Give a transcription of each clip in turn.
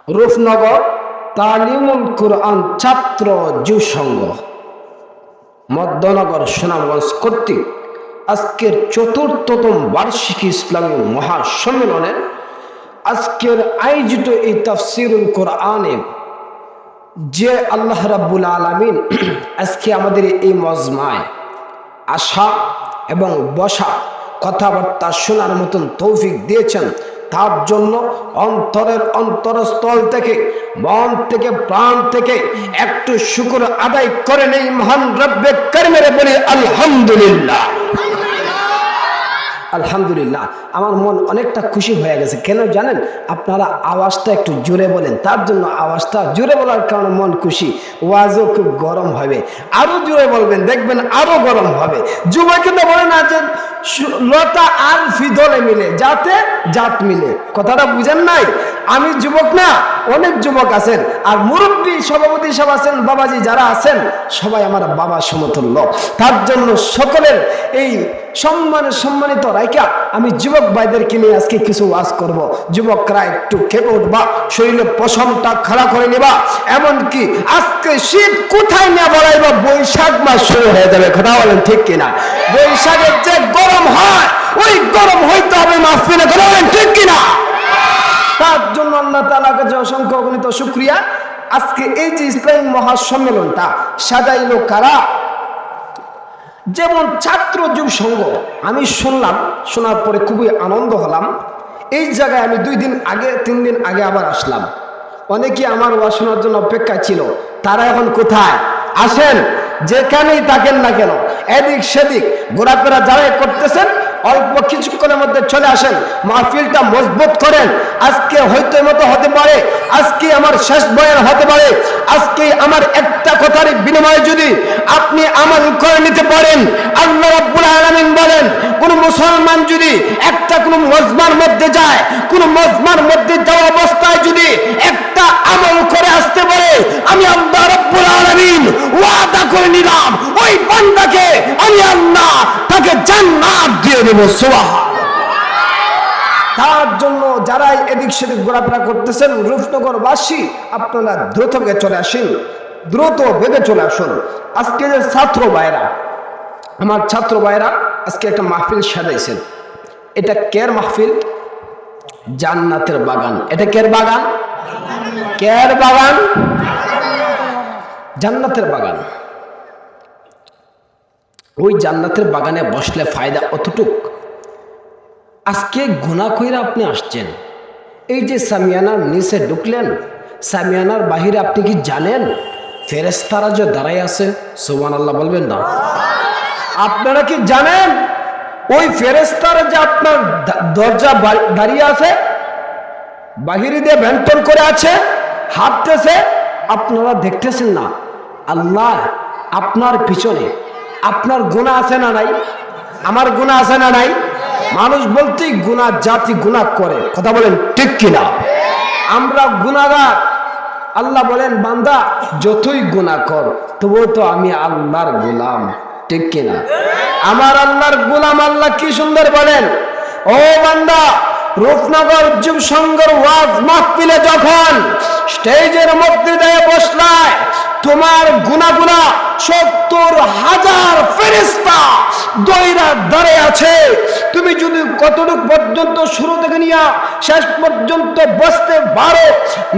রূপনগর তালিমুল কোরআন ছাত্র যুব সংঘ মধ্যনগর সুনামগঞ্জ কর্তৃক আজকের চতুর্থতম বার্ষিকী ইসলামী মহাসম্মেলনে আজকের আয়োজিত এই তাফসিরুল কোরআনে যে আল্লাহ রাব্বুল আলামিন আজকে আমাদের এই মজমায় আসা এবং বসা কথাবার্তা শোনার মতন তৌফিক দিয়েছেন, তার জন্য অন্তরের অন্তরস্থল থেকে, মন থেকে, প্রাণ থেকে একটু শুকর আদায় করে নেই মহান রব্বে কারিমের, বলি আলহামদুলিল্লাহ। আলহামদুলিল্লাহ। আমার মন অনেকটা খুশি হয়ে গেছে। কেন জানেন? আপনারা আওয়াজটা একটু জোরে বলেন, তার জন্য আওয়াজটা জোরে বলার কারণে মন খুশি। ওয়াজও খুব গরম হবে, আরো জোরে বলবেন, দেখবেন আরো গরম হবে। যুবকরা বলে না যে লতা আর ফিদলে মিলে যাতে জাত মিলে, কথাটা বুঝেন নাই? আমি যুবক না, অনেক যুবক আছেন, আর মুরব্বী সভাপতি সব আছেন, বাবাজি যারা আছেন সবাই আমার বাবা সমতুল্য। তার জন্য সকলের এই সম্মানিত রাইকা আমি যুবক ভাইদেরকে নিয়ে আজকে কিছু ওয়াজ করব। যুবকরা একটু খেপে উঠবা, শরীরে পশমটা খাড়া করে নিবা, এমনকি আজকে শীত কোথায় নিয়ে বলাইবা, বৈশাখ মাস শুরু হয়ে যাবে। কথা বলেন ঠিক কিনা? বৈশাখের যে গরম হয়, ওই গরম হইতে হবে মাহফিলে। কথা বলেন ঠিক কিনা? তার জন্য আল্লাহ তাআলার কাছে অসংখ্য অগণিত শুকরিয়া। আজকে এই যে ইসলামী মহাসম্মেলনটা সাজাইলো কারা? যেমন ছাত্র যুব সংঘ। আমি শোনার পরে খুবই আনন্দ হলাম। এই জায়গায় আমি 3 দিন আগে আবার আসলাম। অনেকে আমার ওয়াজ শোনার জন্য অপেক্ষা ছিল, তারা এখন কোথায়? আসেন, যেখানেই থাকেন না কেন, এদিক সেদিক ঘোরাফেরা যারাই করতেছেন, অল্প কিছুক্ষণের মধ্যে চলে আসেন, মাহফিলটা মজবুত করেন। আজকে হয়তো মতো হতে পারে আজকে আমার শেষ বয়ান হতে পারে, আজকে আমার একটা কথার বিনিময়ে যদি আপনি আমল করে নিতে পারেন, আল্লাহ রাব্বুল আলামিন বলেন, কোন মুসলমান যদি একটা কোন মজমার মধ্যে যায়, কোন মজমার মধ্যে যাওয়া অবস্থায় যদি একটা আমল করে আসতে পারে, আমি আল্লাহ রাব্বুল আলামিন ওয়াদা করে নিলাম, ওই বান্দাকে আমি আল্লাহ তাকে জান্নাত দিয়ে দেব। সুবহানাল্লাহ। তার জন্য যারাই এদিক সেদিক ঘোরাফেরা করতেছেন, রূপনগরবাসী আপনারা দ্রুত বেগে চলে আসেন, দ্রুত বেগে চলে আসুন। আজকে যে ছাত্র ভাইরা, আমার ছাত্র ভাইরা আজকে একটা মাহফিল সাজাইছেন। এটা কের মাহফিল? জান্নাতের বাগান। এটা কের বাগান? কের বাগান? জান্নাতের বাগান। ওই জান্নাতের বাগানে বসলে ফায়দা অতটুক। আজকে গুনাহ কইরা আপনি আসছেন, এই যে সামিয়ানার নিচে ঢুকলেন, সামিয়ানার বাহিরে আপনি কি জানেন ফেরেশতারা যে দাঁড়ায় আছে? সুবহানাল্লাহ বলবেন না? আপনারা কি জানেন ওই ফেরেশতারা যে আপনার দরজা দাঁড়িয়ে আছে, বাহিরে দিয়ে ভেন্টন করে আছে, হাঁটতেছে, আপনারা দেখতেছেন না? আল্লাহ আপনার পিছনে আপনার গুনাহ আছে না নাই? আমার গুনাহ আছে না নাই? মানুষ বলতেই গুনাহ জাতি গুনাহ করে, কথা বলেন ঠিক কিনা? আমরা গুনাহগার। আল্লাহ বলেন, বান্দা যতই গুনাহ কর তবুও তো আমি আল্লাহর গোলাম, ঠিক কিনা? আমার আল্লাহর গোলাম। আল্লাহ কি সুন্দর বলেন, ও বান্দা, রূপনগর যুব সংঘের ওয়াজ মাহফিলে যখন স্টেজের মধ্যে দিয়ে বসলায়, তোমার গুনাহগুলা 70,000 ফেরেশতা দইরা দাঁড়িয়ে আছে। তুমি যদি কতটুক পর্যন্ত শুরু থেকে নিয়ে শেষ পর্যন্ত বসতে পারো,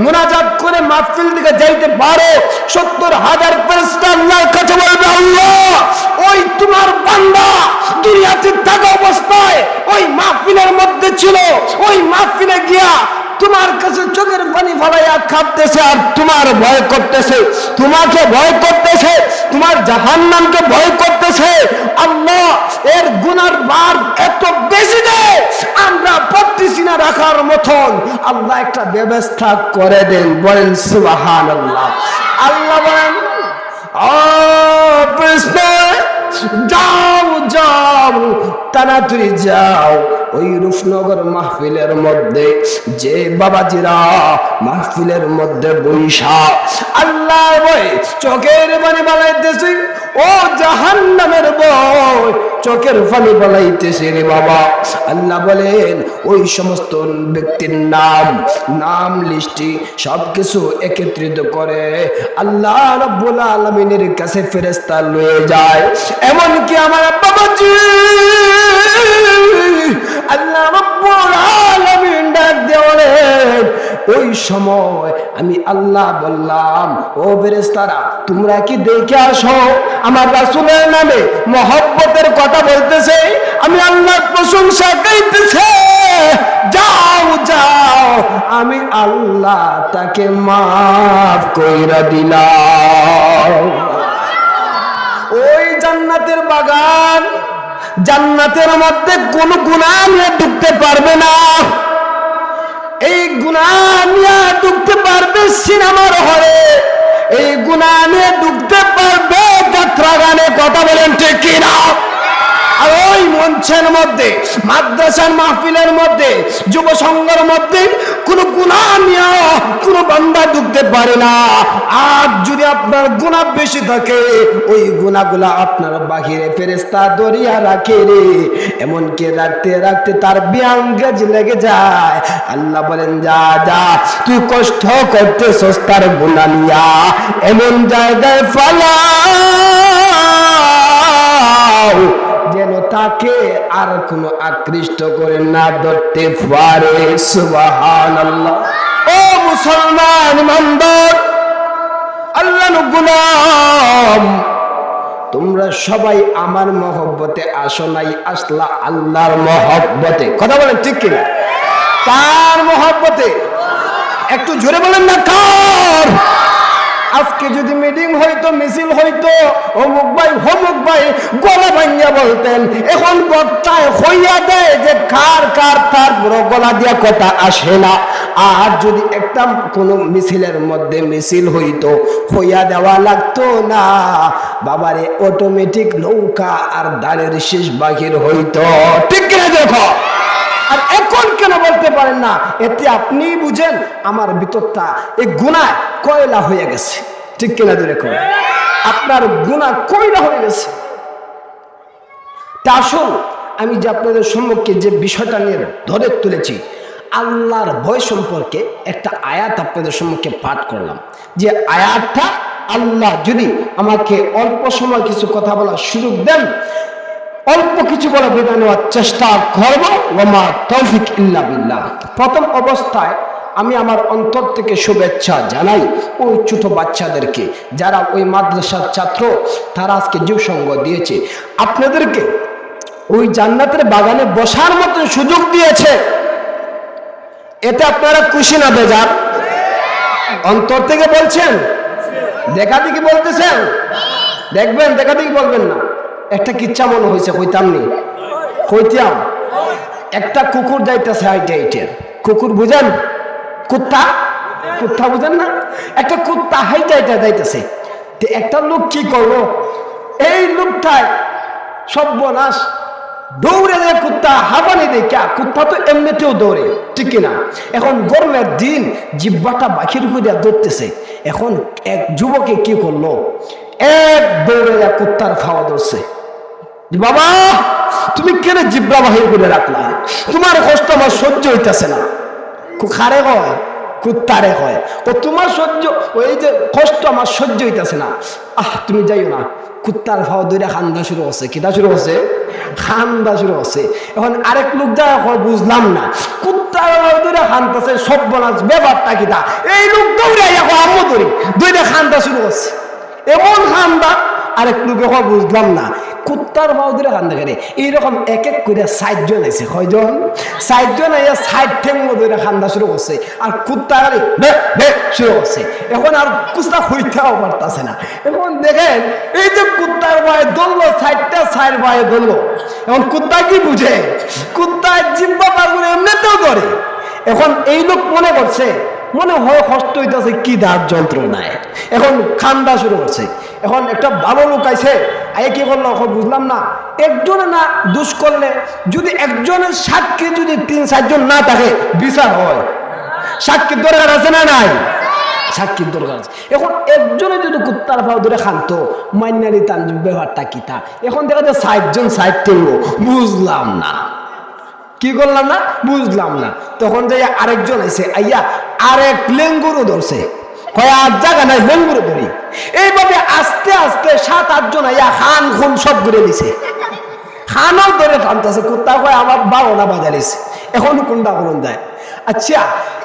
মুনাজাত করে মাহফিল দিকে যাইতে পারো, 70,000 ফেরেশতা আল্লাহর কাছে বলবে, আল্লাহ ওই তোমার বান্দা দুনিয়াতে থাকা অবস্থায় ওই মাহফিলের মধ্যে ছিল, ওই মাহফিলে গিয়া তোমার কাছে চোখের পানি ফলাইয়া কাঁদতেছে, আর তোমার ভয় করতেছে, তোমাকে ভয় করতেছে, তোমার জাহান্নামকে ভয় করতেছে। আল্লাহ এর গুনার ভার এত বেশি দেয়, আমরা পারতেছি না রাখার মতন। আল্লাহ একটা ব্যবস্থা করে দেন, বলেন সুবহানাল্লাহ। আল্লাহ বলেন, ও কৃষ্ণ যাও যাও, তাড়াতাড়ি যাও, ওই রূপনগর মাহফিলের মধ্যে যে বাবাজিরা মাহফিলের মধ্যে বৈশা আল্লাহ বই চোখের পানি বানাইতেছে, ও জাহান্নামের বই চোখের পানি বলাইতেছে রে বাবা। আল্লাহ বলেন ওই সমস্ত ব্যক্তির নাম লিস্টি সবকিছু একত্রিত করে আল্লাহ রাব্বুল আলামিনের কাছে ফেরেশতা লয়ে যায়। এমনকি আমার বাবাজি আল্লাহ রাব্বুল আলামিন ডাক দেওয়ালেন ওই সময় আমি আল্লাহ বললাম ও ফেরেশতারা তোমরা কি দেখে আসো আমার রাসূলের নামে মহব্বতের কথা বলতেছে, আমি আল্লাহর প্রশংসা গাইতেছে, যাও যাও আমি আল্লাহ তাকে মাফ কইরা দিলাম। ওই জান্নাতের বাগান, জান্নাতের মধ্যে কোন গুনাহ নিয়ে ঢুকতে পারবে না। এই গুনাহ নিয়ে ঢুকতে পারবে সিনেমার হলে, এই গুনাহ নিয়ে ঢুকতে পারবে যাত্রা গানে, কথা বলেন ঠিক কিনা? আর ওই মঞ্চের মধ্যে, মাদ্রাসার মাহফিলের মধ্যে, যুব সংঘের মধ্যে কোনো গুনাহ নিয়ে কোনো বান্দা ঢুকতে পারে না। আর যদি আপনার গুনাহ বেশি থাকে ওই গুনাহগুলা আপনার বাহিরে ফেরেশতা দরিয়া রাখে রে, এমনকি রাখতে রাখতে তার বিয়াঙ্গেজ লেগে যায়। আল্লাহ বলেন যা যা তুই কষ্ট করতে সস্তার গুনাহ নিয়া এমন জায়গায় ফালাও যেন তাকে আর কোনো আকৃষ্ট করে না ধরতে পারে। সুবহানাল্লাহ। ও মুসলমান ইমানদার আল্লাহর গোলাম, তোমরা সবাই আমার মহব্বতে আসো নাই, আসলা আল্লাহর মহব্বতে। কথা বলেন ঠিক কিনা? কার মহব্বতে? একটু জোরে বলেন না কার? আজকে যদি মিটিং হইতো, মিছিল হইতো, অমুক ভাই গলা ভাঙ্গিয়া বলতেন, এখন বক্তায় হইয়া দেয় যে কার কার, তার গলা দিয়া কথা আসে না। আর যদি একটা কোনো মিছিলের মধ্যে মিছিল হইতো, হইয়া দেওয়া লাগতো না বাবারে, অটোমেটিক নৌকা আর দাঁড়ের শেষ বাহির হইতো। ঠিক কিনা দেখো? আর এখন কেন বলতে পারেন না? এতে আপনি বুঝেন আমার ভিতরটা এই গুনাহ কয়লা হয়ে গেছে। ঠিক কিনা দেখুন, আপনার গুনাহ কয়লা হয়ে গেছে। তা আসুন আমি যে আপনাদের সম্মুখে যে বিষয়টা নিয়ে ধরে তুলেছি, আল্লাহর ভয় সম্পর্কে একটা আয়াত আপনাদের সম্মুখে পাঠ করলাম। যে আয়াতটা আল্লাহ যদি আমাকে অল্প সময় কিছু কথা বলার সুযোগ দেন, অল্প কিছু বলে বেঁধে নেওয়ার চেষ্টা করব। ওমা তৌফিক ইল্লা বিল্লাহ। প্রথম অবস্থায় আমি আমার অন্তর থেকে শুভেচ্ছা জানাই ওই ছোট বাচ্চাদেরকে যারা ওই মাদ্রাসার ছাত্র, তারা আজকে যুব সংঘ দিয়েছে, আপনাদেরকে ওই জান্নাতের বাগানে বসার মতো সুযোগ দিয়েছে। এতে আপনারা খুশি না বেজার? অন্তর থেকে বলছেন? দেখা দেখি বলতেছেন? দেখবেন দেখা দেখি বলবেন না। একটা কিচ্ছা মনে হয়েছে, কইতাম একটা কুকুর যাইতেছে হাইটে হাইটে। কুকুর বুঝেন? কুত্তা বুঝেন না? একটা কুত্তা হাইটে হাইটে যাইতেছে। একটা লোক কি করলো, এই লোকটায় সর্বনাশ দৌড়ে যায়, কুত্তা হাবানি দেখা। কুত্তা তো এমনিতেও দৌড়ে, ঠিক কিনা? এখন গরমের দিন জিব্বাটা বাকির করে ধরতেছে। এখন এক যুবকে কি করলো, এক দৌড়ে যায় কুত্তার খাওয়া ধরছে। বাবা তুমি কেন জিব্বা বাহির করে রাখলা? তোমার কষ্ট আমার সহ্য হইতেছে না। খারে হয় কুত্তারে হয়, ও তোমার সহ্য, ওই যে কষ্ট আমার সহ্য হইতেছে না। তুমি যাইও না। কুত্তার ভাও ধরে খান্দা শুরু হচ্ছে। কিতা শুরু হচ্ছে? খান্দা শুরু হচ্ছে। এখন আরেক লোক যা বুঝলাম না, কুত্তার ভাও ধরে খানতেছে, সব বলাস ব্যাপারটা কিতা? এই লোক দৌড়ে এখন আম্মু ধরে খান্দা শুরু হচ্ছে, এমন খান্দা। আরেক লোক এখন বুঝলাম না, কুত্তার ভাও ধরে খান্দা করে। এইরকম এক এক করে ৬০ জন আছে। কয়জন? ৬০ জন আইয়া ৬০ ঠেঙ্গ ধরে খান্দা শুরু করছে। আর কুত্তা গাড়ি শুরু করছে। এখন আর কুত্তা হইতেও পারতেছে না। এখন দেখেন এই যে কুত্তার ভয়ে ধরলো, ৬০টা ৬০ ভয়ে ধরলো। এখন কুত্তা কি বুঝে? কুত্তার জিব্বা পার করে এমনিতেও ধরে। এখন এই লোক মনে করছে, মনে হয় কষ্ট হইতেছে, কি দাঁত যন্ত্রণায়, এখন খান্দা শুরু করছে। এখন একটা ভালো লোক আইছে, আয়ে কি করলো বুঝলাম না। একজনে না দোষ করলে যদি একজনের সাক্ষী যদি ৩-৪ জন না থাকে বিচার হয়। সাক্ষী দরকার আছে না নাই? সাক্ষীর দরকার আছে। এখন একজনে যদি কুত্তার পাও ধরে খান্ত মাইনারি তার ব্যাপারটা কি তা, এখন দেখা যায় 60 জন 60 টেঙ্গো, বুঝলাম না কি করলাম না, বুঝলাম না। তখন যাই আরেকজন আইছে, আইয়া আরেক লেঙ্গুরও ধরছে, কয় আর জায়গা নাই লেঙ্গুরও ধরি। এইভাবে আস্তে আস্তে 7-8 জন আইয়া খান খুন সব ঘুরে দিছে, খানও ধরে টানতেছে। কুত্তা কয় আমার 12টা বাজালিছে, এখন কোনটা করুন যায়। আচ্ছা,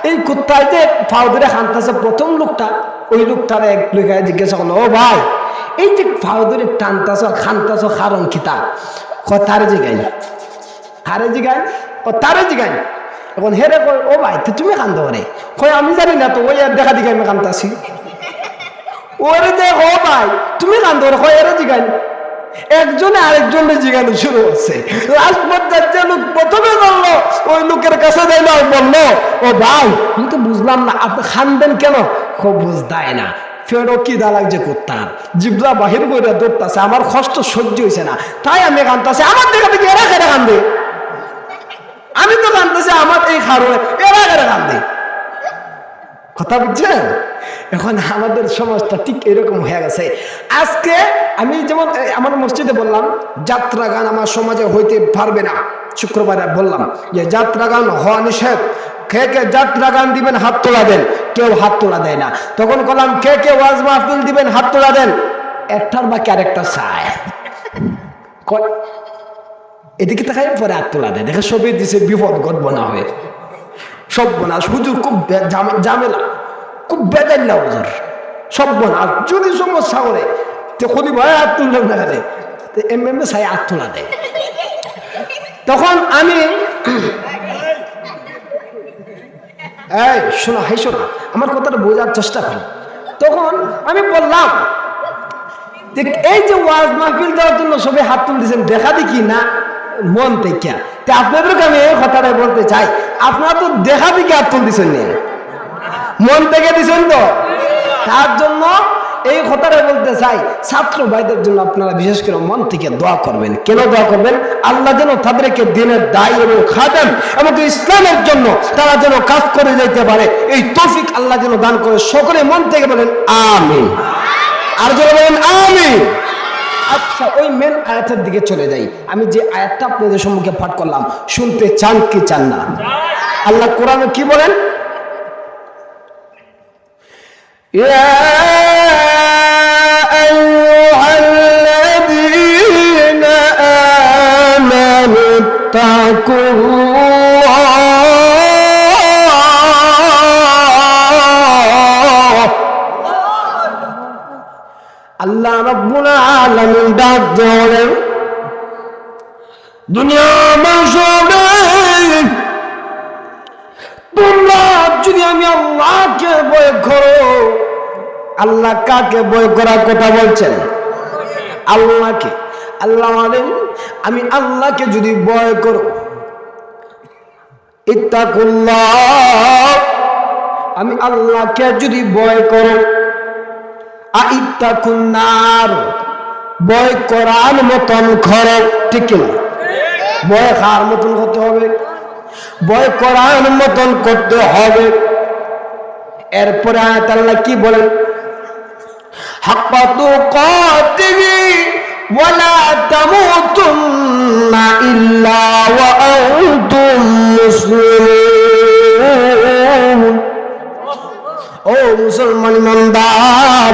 এই কুত্তায় যে ফাও ধরে খানতেছে, প্রথম লোকটা ওই লোকটারে এক লোকে জিজ্ঞাসা করলো, ও ভাই এই যে ফাও ধরে টানতেছ খানতেছ কারণ কি তা? তারে জিগাই, তারে জিগাই, ও তারে জিগাই। এখন হেরে কয়, ও ভাই তুমি কান্দ করে? কয় আমি জানি না তো, ওই আর দেখা দিকে আমি কান্দাছি। ওরে দেখ, ও ভাই তুমি কান্দ করে? কয় এরে জিগাই। একজনে আরেকজনের জিগানো শুরু হচ্ছে। লাস্ট পর্যায়ে লোক প্রথমে বললো, ওই লোকের কাছে যাইলো আর বললো, ও ভাই আমি তো বুঝলাম না আপনি খানবেন কেন? খুব বুঝদায় না, ফেরো কি দা লাগছে কুত্তার, জিব্রা বাহির করে দৌড়তাছে, আমার কষ্ট সহ্য হয়েছে না, তাই আমি কান্দতেছি। আমার দেখা দেখি এরা কেটে কান্দে, আমি তো কান্দতেছি আমার এই কারণে, এরা কেটে কান্দে। কথা বুঝছেন? এখন আমাদের সমাজটা ঠিক এরকম হয়ে গেছে। আজকে আমি যেমন আমার মসজিদে বললাম, যাত্রা গান আমার সমাজে হইতে পারবে না। শুক্রবারে বললাম যে যাত্রা গান হওয়া নিষেধ, কে কে যাত্রা গান দিবেন হাত তোলা দেন। কেউ হাত তোলা দেয় না। তখন বললাম কে কে ওয়াজ মাহফিল দিবেন হাত তোলা দেন। একটার বাকি আরেকটা চায়, এদিকে তাকাই পরে হাত তোলা দেয়, দেখে সবই দিছে, বিপদ ঘটবো না হয়ে সব বোনা। হুজুর খুব ঝামেলা, খুব বেজাল্লা হুজুর, সব বোনা। যদি সমস্যা করে তো খুবই ভয় হাত তুললাম না, খালে এমএমএ সাই হাত তোলা দেয়। তখন আমি এই শোনা, হাই শোনা, আমার কথাটা বোঝার চেষ্টা করো। তখন আমি বললাম যে এই যে ওয়াজ মাহফিল দেওয়ার জন্য সবাই হাত তুলতেছেন, দেখা দেখি না মন থেকে। আপনাদেরকে আমি এই কথাটা বলতে চাই, আপনারা তো দেখা দেখি হাত তুলতেছেন না, মন থেকে দিচ্ছেন তো। তার জন্য এই কথাটা বলতে চাই, ছাত্র ভাইদের জন্য আপনারা বিশেষ করে মন থেকে দোয়া করবেন। কেন দোয়া করবেন? আল্লাহ যেন তাদেরকে দিনের দায়ী এবং খাদেম এবং ইসলামের জন্য তারা যেন কাজ করে যেতে পারে, এই তৌফিক আল্লাহ যেন দান করে। সকলে মন থেকে বলেন আমিন, আর যেন বলেন আমিন। আচ্ছা, ওই মেন আয়াতের দিকে চলে যাই। আমি যে আয়াতটা আপনাদের সম্মুখে পাঠ করলাম, শুনতে চান কি চান না? আল্লাহ কোরআনে কি বলেন? ইয়া আইয়ুহাল্লাযীনা আমানু তাকুল্লাহ। আল্লাহ রাব্বুল আলামিন ডাক দেন, দুনিয়া মানুষরে তোমরা যদি আমি আল্লাহকে ভয় করো। আল্লাহ কাকে ভয় করার কথা বলছেন? আল্লাহকে। আল্লাহ বলেন আমি আল্লাহকে যদি ভয় করো, ইত্তাকুল্লাহ, আমি আল্লাহকে যদি ভয় করো, আইত্তাকুন নার, ভয় করার মতন করো। ঠিক না? ভয় খাওয়ার মতন করতে হবে, ভয় করার মতন করতে হবে। এরপরে আয়াত আল্লাহ কি বলেন? হাক্কা তুকাতিহি ওয়ালা তামুতুন্না ইল্লা ওয়া আনতুম মুসলিমুন। ও মুসলমান ইমানদার,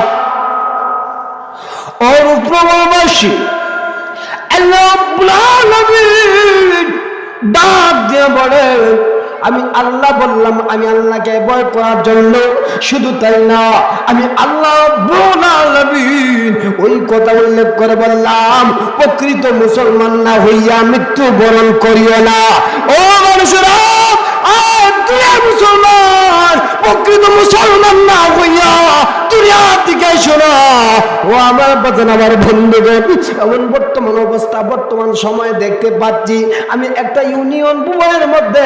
ও প্রবাসী, আল্লাহ রাব্বুল আলামিন ডাক দিয়ে বলে আমি আল্লাহ বললাম আমি আল্লাহকে ভয় করার জন্য। শুধু তাই না, আমি আল্লাহ রাব্বুল আলামিন ওই কথা উল্লেখ করে বললাম, প্রকৃত মুসলমান না হইয়া মৃত্যুবরণ করিও না। ও মানুষেরা, মুসলমান প্রকৃত মুসলমান না হইয়া দুনিয়ার দিকে শোনা। ও আমার বাজান, আমার বন্ধুগণ, এমন বর্তমান অবস্থা, বর্তমান সময়ে দেখতে পাচ্ছি। আমি একটা ইউনিয়ন ভবনের মধ্যে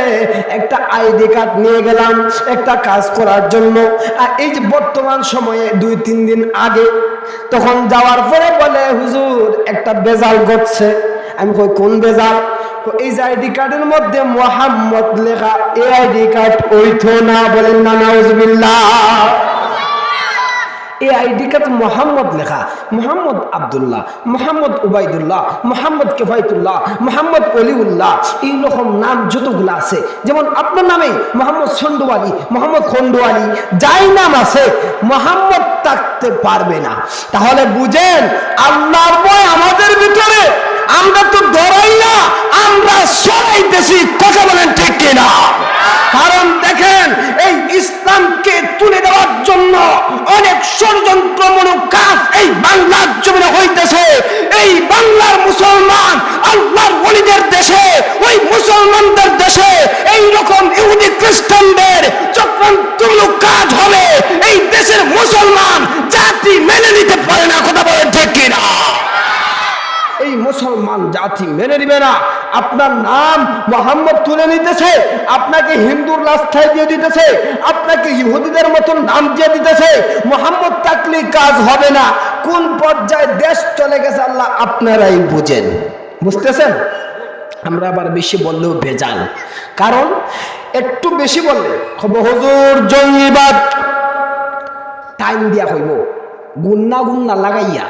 একটা আইডি কার্ড নিয়ে গেলাম একটা কাজ করার জন্য। আর এই যে বর্তমান সময়ে 2-3 দিন আগে, তখন যাওয়ার পরে বলে হুজুর একটা বেজাল ঘটছে। আমি কই কোন বেজাল? এই যে আইডি কার্ডের মধ্যে মোহাম্মদ লেখা, এই আইডি কার্ড ওইতো না। বলেন না নাউজুবিল্লাহ। এই আইডি কার্ড মোহাম্মদ লেখা, মোহাম্মদ আব্দুল্লাহ, মোহাম্মদ উবাইদুল্লাহ, মোহাম্মদ কেফায়তুল্লাহ, মোহাম্মদ অলিউল্লাহ, এইরকম নাম যতগুলো আছে, যেমন আপনার নামে মোহাম্মদ সন্ডুয়ালি, মোহাম্মদ খন্ডুয়ালি, যাই নাম আছে মোহাম্মদ থাকতে পারবে না। তাহলে বুঝেন আল্লাহর ভয় আমাদের ভিতরে, আমরা তো ধরাই না, আমরা সরাইতেছি। কথা বলেন ঠিক কিনা? কারণ দেখেন এই ইসলামকে তুলে দেওয়ার জন্য অনেক ষড়যন্ত্রমূলক কাজ এই বাংলার জমিনে হইতেছে। এই বাংলার মুসলমান আল্লাহর ওলিদের দেশে, ওই মুসলমানদের দেশে এই রকম ইহুদি খ্রিস্টানদের চক্রান্তমূলক কাজ হবে, এই দেশের মুসলমান জাতি মেনে নিতে পারে না। কথা বলেন ঠিক কিনা? এই মুসলমান জাতি মেনে নিবে না। আপনার নাম মোহাম্মদ তুলে নিতেছে, আপনাকে হিন্দুর রাস্তায় দিয়ে দিতেছে, আপনাকে ইহুদিদের মতন নাম দিয়ে দিতেছে। মোহাম্মদ থাকলে কাজ হবে না। কোন পর্যায়ে দেশ চলে গেছে আল্লাহ আপনারাই বুঝেন। বুঝতেছেন? আমরা আবার বেশি বললেও ভেজাল, কারণ একটু বেশি বললে খবর হুজুর জঙ্গিবাদ টাইম দিয়া হইব, গুন্না গুন্না লাগাইয়া,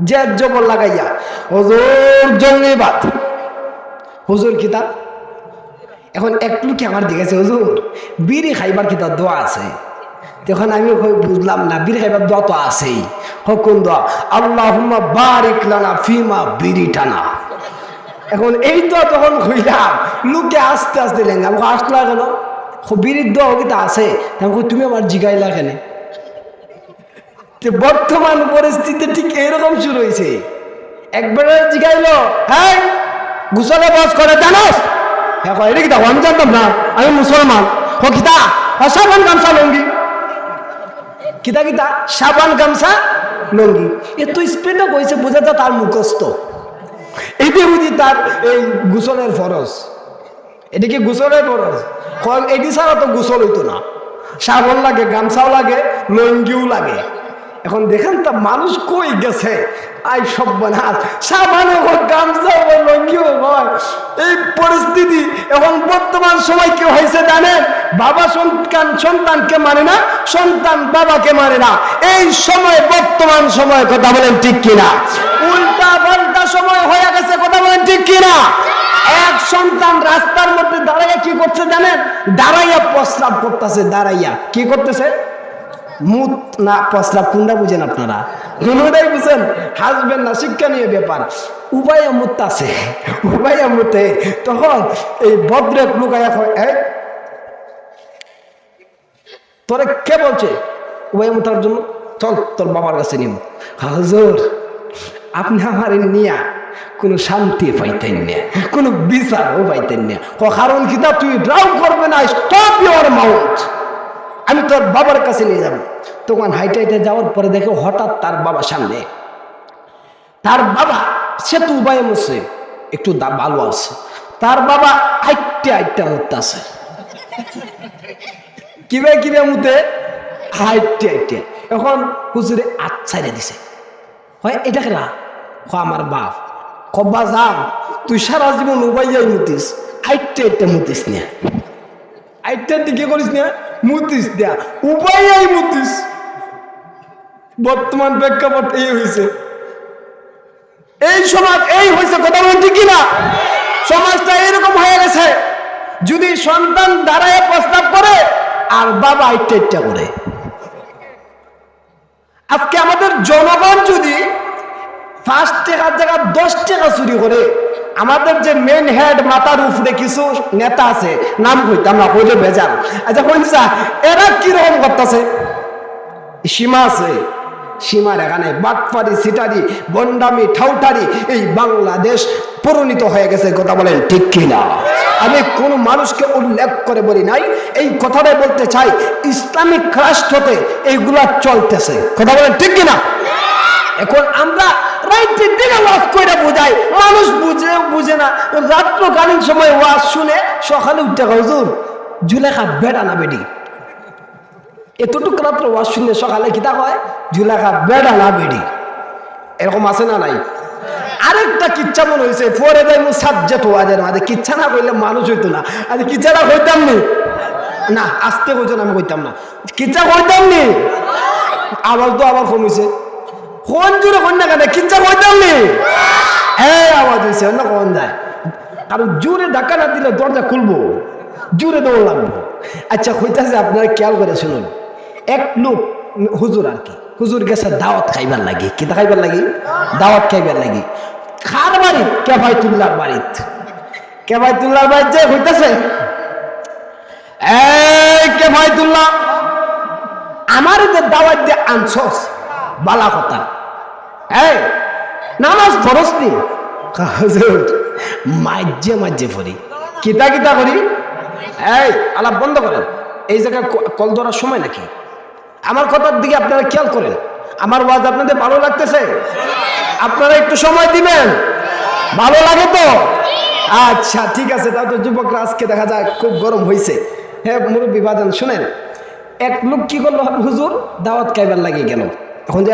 যে জবর লাগাইয়া হুজুর জঙ্গিবাদ, হুজুর কিতাব। এখন একটু কি আমার দেখেছে হুজুর বিড়ি খাইবার কিতাব দোয়া আছে, তখন আমি বুঝলাম না বিড়ি খাইবার দোয়া তো আছেই। কোন দোয়া? আল্লাহুম্মা বারিক লানা ফিমা বিরিটানা। এখন এই দোয়া তখন কইলাম, লোকে আস্তে আস্তে লেঙ্গা আমাকে আসলা কেন, বিড়ির দোয়া কিতা আছে, তুমি আমার জিগাইলা কেন? বর্তমান পরিস্থিতি ঠিক এরকম শুরু হয়েছে। একবারে জিগাইলো, হ্যাঁ গুসলে বস করে জানোস? হ্যাঁ এটা কিতা? আমি জানতাম না, আমি মুসলমান। ও কিতা? সাবান গামছা লঙ্গি। কিতা কিতা? সাবান গামছা লঙ্গি। এত স্পিডে কইছে, বোঝা যায় তার মুখস্থ। এটি বুঝি তার এই গুসলের ফরজ। এটি কি গুসলের ফরজ? এটি ছাড়া তো গুসল হইতো না। সাবান লাগে, গামছাও লাগে, লঙ্গিও লাগে। এখন দেখেন তা মানুষ কই গেছে, আই সব বানাস সাবানও হোক, গামছাও হোক, লঙ্গিও হয়। এই পরিস্থিতি এখন বর্তমান সময় কি হয়েছে জানেন? বাবা সন্তানকে মানে না, সন্তান বাবাকে মানে না। এই সময় বর্তমান সময়, কথা বলেন ঠিক কিনা? উল্টা পাল্টা সময় হয়ে গেছে। কথা বলেন ঠিক কিনা? এক সন্তান রাস্তার মধ্যে দাঁড়াইয়া কি করছে জানেন? দাঁড়াইয়া প্রস্রাব করতেছে। দাঁড়াইয়া কি করতেছে? মুত না প্রস্রাব কোনটা বুঝেন আপনারা? কোনটাই বুঝেন? হাসবেন না, শিক্ষা নিয়ে ব্যাপার। উভয় মুত আছে, উভয় মুতে। তখন এই ভদ্রেক লুকাইয়া কয়, তোরে কে বলছে উভয় মুতার জন্য? চল তোর বাবার কাছে নিব। হুজুর আপনি আমার নিয়া কোনো শান্তি পাইতেন না, কোনো বিচারও পাইতেন না। কারণ কি তা তুই ড্রাউ করবে না, স্টপ ইওর মাউথ, আমি তোর বাবার কাছে নিয়ে যাব। তখন হাইটে হাইটে যাওয়ার পরে দেখে হঠাৎ তার বাবা সামনে। তার বাবা সে তো উভয় মুছে, একটু ভালো আছে। তার বাবা আইটে আইটটা মুতে আছে। কিভাবে মুতে? হাইটে হাইটে। এখন হুজুরে আচ্ছা দিছে, হয় এটা খেলা আমার বাপ। কব্বা যাও, তুই সারা জীবন উবাইয়াই মুতিস, আইটে আইটটা মুতিস না, আইটটার দিকে করিস না, মুতিস দেয়া উবাইয়াই মুতিস। বর্তমান প্রেক্ষাপট এই হয়েছে, এই সমাজ এই হয়েছে। কথা বলেন ঠিক কিনা? সমাজটা এরকম হয়ে গেছে। যদি সন্তান দাঁড়ায় প্রস্তাব করে আর বাবা আইটটা আইটটা করে। আজকে আমাদের জনগণ যদি 5 টাকার জায়গা 10 টাকা চুরি করে, আমাদের যে মেন হেড মাথার উপরে কিছু নেতা আছে, নাম কইতাম না, কইলে ভেজাল। আচ্ছা কইছা এরা কিরকম করতেছে? সীমা আছে, সীমার এখানে বাটপারি, সিটারি, বন্ডামি, ঠাউটারি এই বাংলাদেশ পরিণত হয়ে গেছে। কথা বলেন ঠিক কিনা? আমি কোন মানুষকে উল্লেখ করে বলি নাই, এই কথাটাই বলতে চাই। ইসলামিক রাষ্ট্রতে এইগুলা চলতেছে। কথা বলেন ঠিক কিনা? এখন আমরা রাইতের দিনে ওয়াজ কইরা বোঝাই, মানুষ বুঝে না। রাত্রকালীন সময় ওয়াজ শুনে সকালে উঠতে হুজুর জুলেখা বেড়া না বেডি। এতটুকু রাত্র ওয়াজ শুনলে সকালে কিতা হয়? জুলেখা বেড়া না বেডি। এরকম আছে না নাই? আরেকটা কিচ্ছা মনে হয়েছে, পরে যাই সাবজেক্ট ওয়াজের মাঝে কিচ্ছা না কইলে মানুষ হইতো না। আজ কিচ্ছাটা কইতাম নি না, আসতে কইতো না, আমি কইতাম না, কিচ্ছা কইতাম নি। আওয়াজ তো আবার কমিছে কোন জোরে কোন না কেন কিচ্ছা কইতাম নি হ্যাঁ আওয়াজ হয়েছে অন্য কোন যায় কারণ জোরে ধাক্কা না দিলে দরজা খুলবো জোরে দৌড় লাগবো আচ্ছা কইতাছে আপনারা খেয়াল করে শুনুন এক লোক হুজুর আর কি হুজুর গেছে দাওয়াত খাইবার লাগি কি খাইবার লাগি দাওয়াত খাইবার লাগি খার বাড়িত কেফায়তুল্লাহর বাড়িত কেফায়তুল্লাহর বাড়িত যে হইতাছে এই কেফায়তুল্লাহ আমার যে দাওয়াত দিয়ে আনছস বালা কথা এই নামাজ ফরজ নি হুজুর মাঝে মাঝে পড়ি কিতা কিতা করি এই আলাপ বন্ধ করেন এই জায়গায় কল ধরার সময় নাকি আমার কথার দিকে আপনারা খেয়াল করেন আমার ওয়াজ আপনাদের ভালো লাগতেছে আপনারা একটু সময় দিবেন ভালো লাগে তো আচ্ছা ঠিক আছে তাও তো যুবকরা আজকে দেখা যায় খুব গরম হয়েছে হ্যাঁ মুরব্বী বাজান শুনেন এক লোক কি করলো হুজুর দাওয়াত খাইবার লাগে গেল এখন যে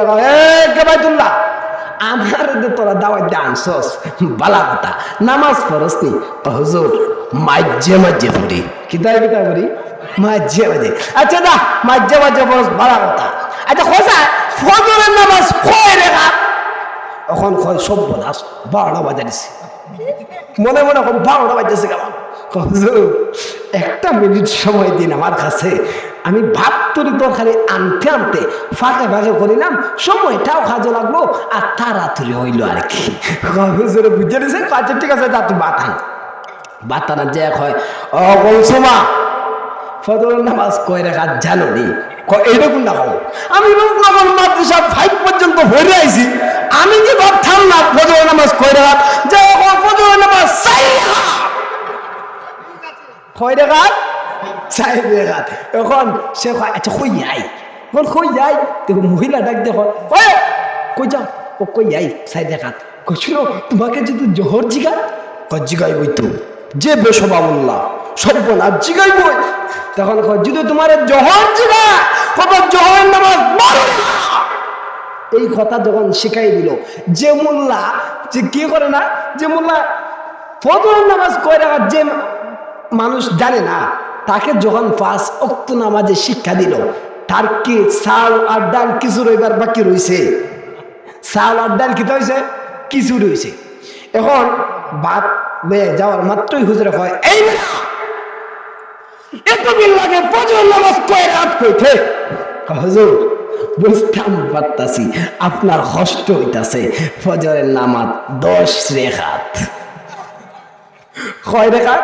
কেফায়তুল্লাহ আমার তোরা দাওয়াত দিয়ে আনছস বালা কথা নামাজ ফরজ নি হুজুর মাঝে মাঝে পড়ি কিতাব কিতাব পড়ি মাঝে মাঝে আচ্ছা দা মাঝে মাঝে ফরজ বালা কথা আচ্ছা খোঁজা ফজরের নামাজ কয় রাকাত এখন কয় সব বলাস 12টা বাজে দিছে মনে মনে 12টা বাজতেছে কেমন হুজুর একটা মিনিট সময় দিন আমার কাছে আমি ভাত তরি তরকারি আনতে আনতে ফাঁকে ফাঁকে করিলাম সময়টাও কাজে লাগলো আর তাড়াতাড়ি হইল আর কি হুজুরে বুঝে নিছে আচ্ছা ঠিক আছে তা তুই বাতানা যে হয় ও বলছো মা ফজরের নামাজ কয় রাকাত জানো নি এইরকম না হোক আমি রূপনগর মাদ্রাসা 5 পর্যন্ত ভরে আইছি আমি কি ভাবতাম না ফজরের নামাজ কয় রাকাত যে ফজরের নামাজ 4 রাকাত কয় রাকাত 4 রাকাত এখন সে আচ্ছা কই যাই বল কই যাই দেখো মহিলা ডাক দেখো কই যাও ও কই যাই 4 রাকাত কই শুনো তোমাকে যদি জোহর জিগা জিগাই বই তো যে বেসবাবুল্লাহ সর্বনা জিগাই বই তখন যদি তোমার জোহর জিগা কত জোহর নামাজ 12 রাকাত এই কথা যখন শিখাই দিল যে মোল্লা যে কি করে না যে মোল্লা ফজরের নামাজ কয় রাকাত যে মানুষ জানে না তাকে যখন 5 ওয়াক্ত নামাজে শিক্ষা দিল তার কি চাল আর ডাল কিছু রইবার বাকি রইছে চাল আর ডাল কি হইছে কিছু রইছে এখন ভাত লয়ে যাওয়ার মাত্রই হুজুরে কয় এই না এত বিল লাগে ফজরের নামাজ কয় রাকাত কইতে হুজুর বুঝতাম পারতাছি আপনার কষ্ট হইতাছে ফজরের নামাজ 10 রাকাত কয় রাকাত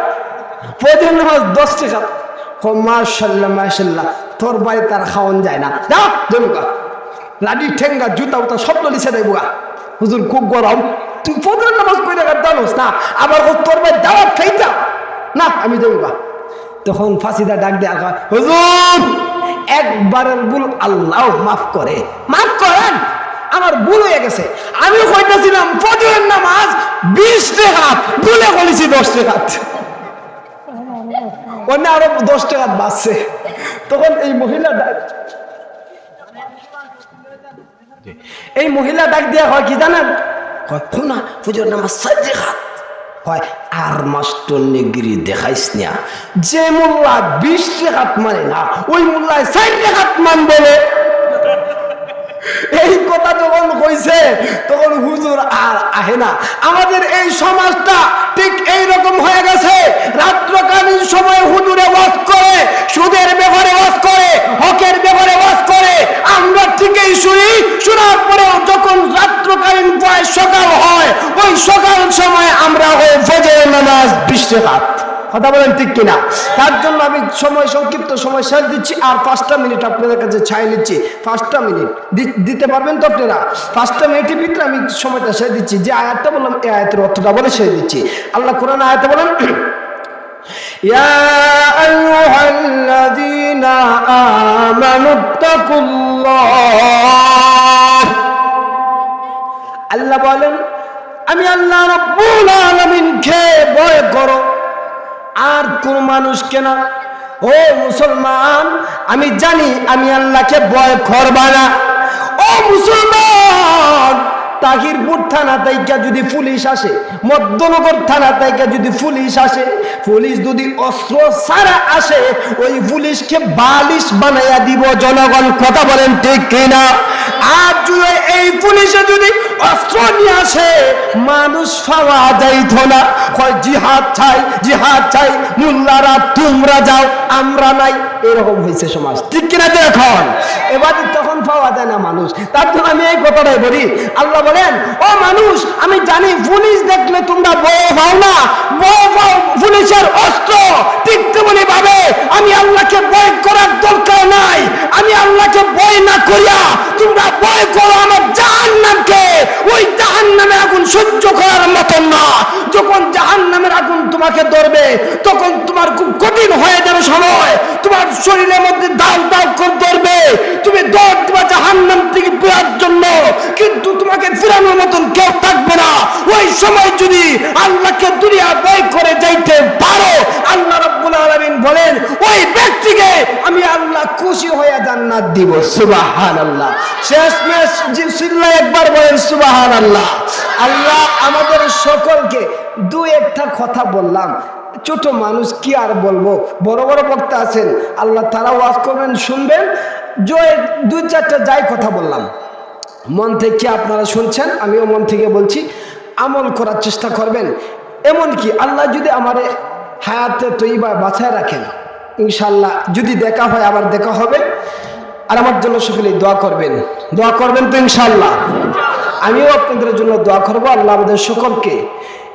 ফজরের নামাজ 10 রাকাত মাশাআল্লাহ মাশাআল্লাহ তোর বাড়ি তার খাওয়ান যায় না যা জমুকা লাডি ঠেঙ্গা জুতা উতা সব লিছে দেবুগা হুজুর খুব গরম তুই ফজরের নামাজ কয় রাকাত জানোস না আবার তোর বাড়ি দাওয়াত খাইতা না আমি জমুকা তখন ফাঁসিদা ডাক দেয়া কয় হুজুর একবারের ভুল আল্লাহ মাফ করে মাফ করেন আমার ভুল হয়ে গেছে আমি কইতেছিলাম ফজরের নামাজ 20 রাকাত ভুলে বলেছি 10 রাকাত অন্য আরো 10 টাকা বাঁচছে তখন এই মহিলা ডাক দেয়া হয় কি জানেন না ফজরের নামাজ 4 রাকাত হয় আর মাস্টার নেগরি দেখাইস না যে মোল্লা 20 রাকাত মানে না ওই মোল্লায় 4 রাকাত মান বলে এই কথা যখন কইছে তখন হুজুর আর আহে না আমাদের এই সমাজটা ঠিক এইরকম হয়ে গেছে রাত্রকালীন সময় হুজুরে ওয়াজ করে সুদের ব্যাপারে ওয়াজ করে হকের ব্যাপারে ওয়াজ করে আমরা ঠিকই শুনি শোনার পরেও যখন রাত্রকালীন প্রায় সকাল হয় ওই সকাল সময় আমরা ওই ফজরের নামাজ 20 রাকাত কথা বলেন ঠিক কিনা তার জন্য আমি সময় সংক্ষিপ্ত সময় শেষ দিচ্ছি আর 5টা মিনিট আপনাদের কাছে ছাই নিচ্ছি 5টা মিনিট দিতে পারবেন তো আপনারা 5টা মিনিটের ভিতরে আমি সময়টা শেষ দিচ্ছি যে আয়াতটা বললাম এই আয়াতের অর্থটা বলে শেষ দিচ্ছি আল্লাহ কোরআন আয়াতে বলেন ইয়া আইয়ুহাল্লাযীনা আমানুত্তাকুল্লাহ আল্লাহ বলেন আমি আল্লাহ রাব্বুল আলামিনকে ভয় করো আর কোন মানুষকে না ও মুসলমান আমি জানি আমি আল্লাহকে ভয় করবা না ও মুসলমান তাহিরপুর থানা থেকে যদি পুলিশ আসে, মধ্যনগর থানা থেকে যদি পুলিশ আসে, পুলিশ যদি অস্ত্র ছাড়া আসে, ওই পুলিশকে বালিশ বানাইয়া দিব জনগণ। কথা বলেন ঠিক কিনা? আর যদি এই পুলিশে যদি অস্ত্র নিয়ে আসে, মানুষ পাওয়া যাইত না। কয় জিহাদ চাই, জিহাদ চাই, মোল্লারা তোমরা যাও, আমরা নাই। এরকম হয়েছে সমাজ, ঠিক কিনা? এখন এবার তখন পাওয়া যায় না মানুষ। তার জন্য আমি এই কথাটাই বলি, আল্লাহ বলেন, ও মানুষ, আমি জানি পুলিশ দেখলে তোমরা ভয় পাও না, ভয় পাও পুলিশের অস্ত্র। ঠিক তেমনি ভাবে আমি আল্লাহকে ভয় করার দরকার নাই। আমি আল্লাহকে ভয় না করিয়া তোমরা ভয় করো আমার জাহান্নামকে। ওই জাহান্নামের আগুন সহ্য করার মতন না। যখন জাহান্নামের আগুন তোমাকে ধরবে, তখন তোমার খুব কঠিন হয়ে যাবে সময়। তোমার শরীরের মধ্যে দাও দাও করে ধরবে, তুমি দৌড় দিবা জাহান্নাম থেকে ফেরার জন্য, কিন্তু তোমাকে ফেরানোর মতন কেউ থাকবে না। ওই সময় যদি আল্লাহকে দুনিয়া ভয় করে যাইতে পারো, আল্লাহ রাব্বুল আলামিন বলেন, ওই ব্যক্তিকে আমি আল্লাহ খুশি হয়ে জান্নাত দিব। সুবহানাল্লাহ। শেষমেশ জিল্লা একবার বলেন সুবহানাল্লাহ। আল্লাহ আমাদের সকলকে দু একটা কথা বললাম, ছোট মানুষ কি আর বলবো, বড় বড় বক্তা আছেন, আল্লাহ তারা ওয়াজ করবেন, শুনবেন। দুই চারটা যাই কথা বললাম, মন থেকে আপনারা শুনছেন, আমিও মন থেকে বলছি, আমল করার চেষ্টা করবেন। এমনকি আল্লাহ যদি আমার হায়াতে তৈবা বাঁচায় রাখেন, ইনশাল্লাহ যদি দেখা হয় আবার দেখা হবে। আর আমার জন্য সকলেই দোয়া করবেন, দোয়া করবেন তো ইনশাল্লাহ। আমিও আপনাদের জন্য দোয়া করবো, আল্লাহ আমাদের সকলকে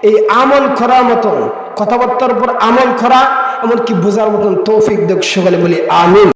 এই আমল করার মতন, কথাবার্তার উপর আমল করা, এমনকি বোঝার মতন তৌফিক দেখ। সকলে বলি আমিন।